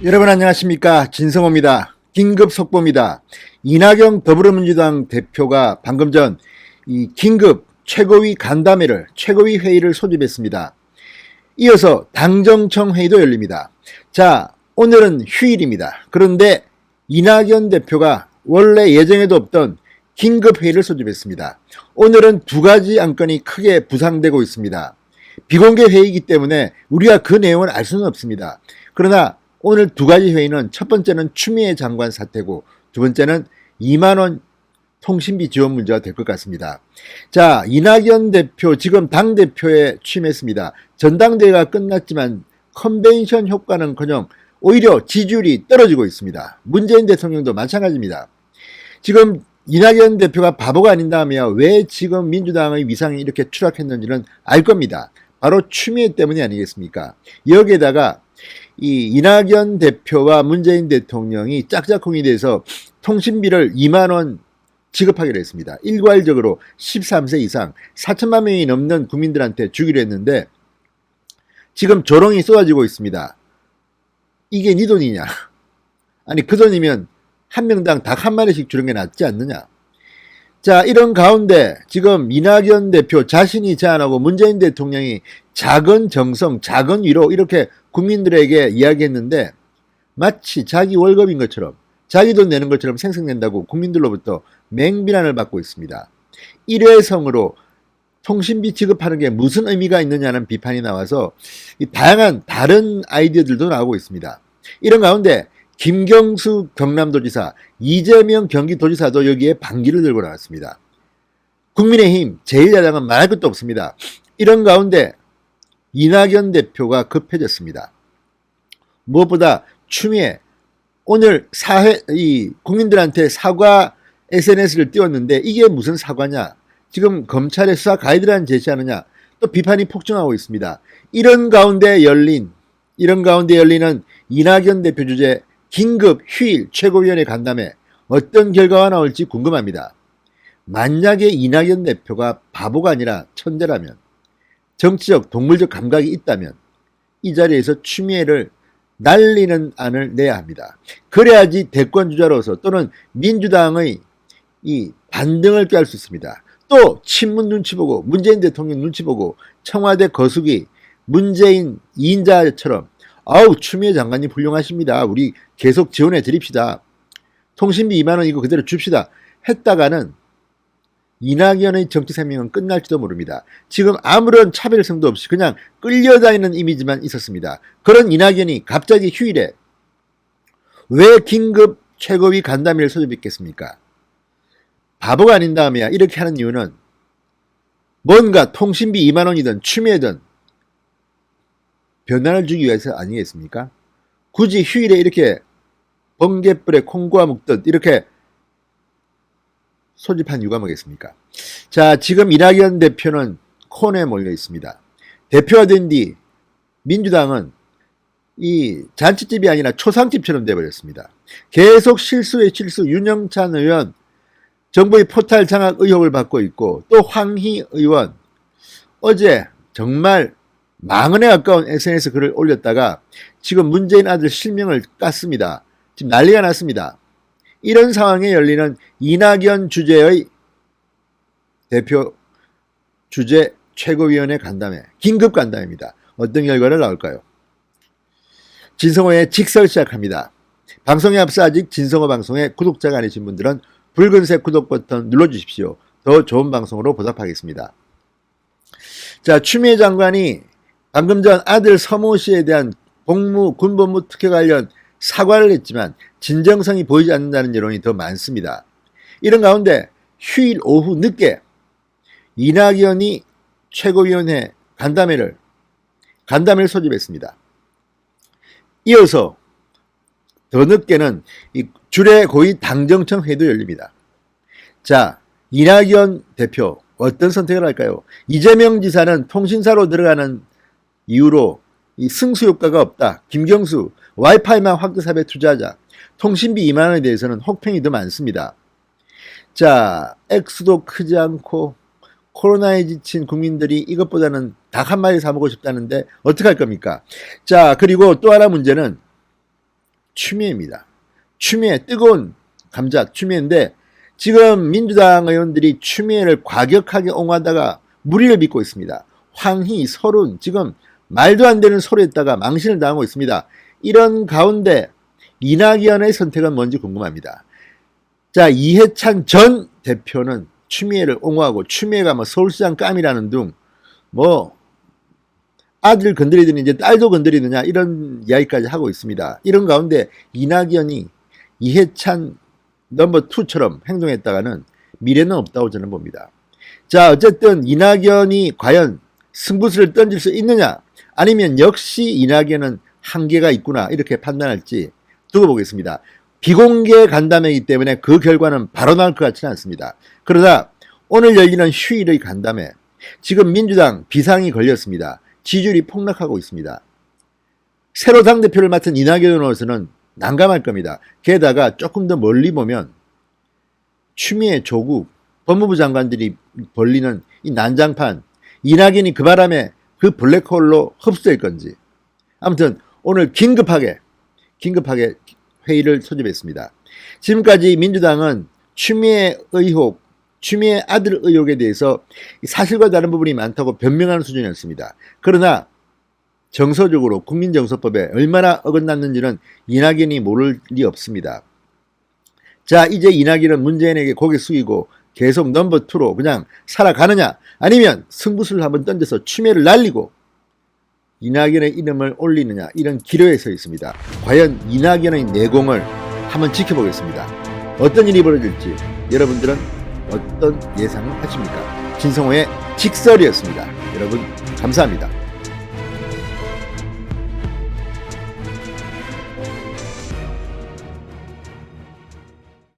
여러분 안녕하십니까, 진성호입니다. 긴급 속보입니다. 이낙연 더불어민주당 대표가 방금 전 이 긴급 최고위 간담회를 최고위 회의를 소집했습니다. 이어서 당정청 회의도 열립니다. 자, 오늘은 휴일입니다. 그런데 이낙연 대표가 원래 예정에도 없던 긴급 회의를 소집했습니다. 오늘은 두 가지 안건이 크게 부상되고 있습니다. 비공개 회의이기 때문에 우리가 그 내용을 알 수는 없습니다. 그러나 오늘 두 가지 회의는 첫 번째는 추미애 장관 사태고 두 번째는 2만원 통신비 지원 문제가 될 것 같습니다. 자, 이낙연 대표 지금 당대표에 취임했습니다. 전당대회가 끝났지만 컨벤션 효과는커녕 오히려 지지율이 떨어지고 있습니다. 문재인 대통령도 마찬가지입니다. 지금 이낙연 대표가 바보가 아닌다며 왜 지금 민주당의 위상이 이렇게 추락했는지는 알 겁니다. 바로 추미애 때문이 아니겠습니까? 여기에다가 이 이낙연 대표와 문재인 대통령이 짝짝꿍이 돼서 통신비를 2만원 지급하기로 했습니다. 일괄적으로 13세 이상 4천만 명이 넘는 국민들한테 주기로 했는데 지금 조롱이 쏟아지고 있습니다. 이게 네 돈이냐? 아니 그 돈이면 한 명당 닭 한 마리씩 주는 게 낫지 않느냐? 자, 이런 가운데 지금 이낙연 대표 자신이 제안하고 문재인 대통령이 작은 정성, 작은 위로 이렇게 국민들에게 이야기했는데 마치 자기 월급인 것처럼 자기 돈 내는 것처럼 생색낸다고 국민들로부터 맹비난을 받고 있습니다. 일회성으로 통신비 지급하는 게 무슨 의미가 있느냐는 비판이 나와서 다양한 다른 아이디어들도 나오고 있습니다. 이런 가운데 김경수 경남도지사, 이재명 경기도지사도 여기에 반기를 들고 나왔습니다. 국민의힘 제1야당은 말할 것도 없습니다. 이런 가운데 이낙연 대표가 급해졌습니다. 무엇보다 추미애 오늘 국민들한테 사과 SNS를 띄웠는데 이게 무슨 사과냐? 지금 검찰의 수사 가이드라인 제시하느냐? 또 비판이 폭증하고 있습니다. 이런 가운데 열리는 이낙연 대표 주재 긴급 휴일 최고위원회 간담회 어떤 결과가 나올지 궁금합니다. 만약에 이낙연 대표가 바보가 아니라 천재라면, 정치적 동물적 감각이 있다면 이 자리에서 추미애를 날리는 안을 내야 합니다. 그래야지 대권주자로서 또는 민주당의 이 반등을 꾀할 수 있습니다. 또 친문 눈치 보고 문재인 대통령 눈치 보고 청와대 거수기 문재인 2인자처럼 아우 추미애 장관님 훌륭하십니다. 우리 계속 지원해 드립시다. 통신비 2만원 이거 그대로 줍시다. 했다가는 이낙연의 정치 생명은 끝날지도 모릅니다. 지금 아무런 차별성도 없이 그냥 끌려다니는 이미지만 있었습니다. 그런 이낙연이 갑자기 휴일에 왜 긴급 최고위 간담회를 소집했겠습니까? 바보가 아닌 다음에야 이렇게 하는 이유는 뭔가 통신비 2만원이든 추미애든 변화를 주기 위해서 아니겠습니까? 굳이 휴일에 이렇게 번갯불에 콩고와 묶듯 이렇게 소집한 이유가 뭐겠습니까? 자, 지금 이낙연 대표는 코너에 몰려 있습니다. 대표가 된 뒤 민주당은 이 잔치집이 아니라 초상집처럼 돼버렸습니다. 계속 실수에 실수. 윤영찬 의원 정부의 포탈 장악 의혹을 받고 있고 또 황희 의원 어제 정말 망언에 가까운 SNS 글을 올렸다가 지금 문재인 아들 실명을 깠습니다. 지금 난리가 났습니다. 이런 상황에 열리는 이낙연 주재의 대표 주재 최고위원회 간담회, 긴급 간담회입니다. 어떤 결과를 나올까요? 진성호의 직설 시작합니다. 방송에 앞서 아직 진성호 방송에 구독자가 아니신 분들은 붉은색 구독 버튼 눌러주십시오. 더 좋은 방송으로 보답하겠습니다. 자, 추미애 장관이 방금 전 아들 서모 씨에 대한 군법무 특혜 관련 사과를 했지만 진정성이 보이지 않는다는 여론이 더 많습니다. 이런 가운데 휴일 오후 늦게 이낙연이 최고위원회 간담회를 소집했습니다. 이어서 더 늦게는 이 주례 고위 당정청 회의도 열립니다. 자, 이낙연 대표 어떤 선택을 할까요? 이재명 지사는 통신사로 들어가는 이유로 이 승수 효과가 없다. 김경수 와이파이만 확대사업에 투자하자. 통신비 2만원에 대해서는 혹평이 더 많습니다. 자, 액수도 크지 않고 코로나에 지친 국민들이 이것보다는 닭 한 마리 사 먹고 싶다는데 어떻게 할 겁니까? 자, 그리고 또 하나 문제는 추미애입니다. 추미애, 뜨거운 감자 추미애인데 지금 민주당 의원들이 추미애를 과격하게 옹호하다가 무리를 빚고 있습니다. 황희, 설훈 지금 말도 안 되는 소리에다가 망신을 당하고 있습니다. 이런 가운데 이낙연의 선택은 뭔지 궁금합니다. 자, 이해찬 전 대표는 추미애를 옹호하고 추미애가 뭐 서울시장 깜이라는 둥 뭐 아들 건드리더니 이제 딸도 건드리느냐 이런 이야기까지 하고 있습니다. 이런 가운데 이낙연이 이해찬 넘버 2처럼 행동했다가는 미래는 없다고 저는 봅니다. 자, 어쨌든 이낙연이 과연 승부수를 던질 수 있느냐 아니면 역시 이낙연은 한계가 있구나 이렇게 판단할지 두고 보겠습니다. 비공개 간담회이기 때문에 그 결과는 바로 나올 것 같지는 않습니다. 그러나 오늘 열리는 휴일의 간담회 지금 민주당 비상이 걸렸습니다. 지지율이 폭락하고 있습니다. 새로 당대표를 맡은 이낙연 의원으로서는 난감할 겁니다. 게다가 조금 더 멀리 보면 추미애, 조국, 법무부 장관들이 벌리는 이 난장판 이낙연이 그 바람에 그 블랙홀로 흡수될 건지 아무튼 오늘 긴급하게 회의를 소집했습니다. 지금까지 민주당은 추미애 의혹, 추미애 아들 의혹에 대해서 사실과 다른 부분이 많다고 변명하는 수준이었습니다. 그러나 정서적으로 국민정서법에 얼마나 어긋났는지는 이낙연이 모를 리 없습니다. 자, 이제 이낙연은 문재인에게 고개 숙이고 계속 넘버 2로 그냥 살아가느냐 아니면 승부수를 한번 던져서 추미애를 날리고 이낙연의 이름을 올리느냐 이런 기로에 서 있습니다. 과연 이낙연의 내공을 한번 지켜보겠습니다. 어떤 일이 벌어질지 여러분들은 어떤 예상을 하십니까? 진성호의 직설이었습니다. 여러분 감사합니다.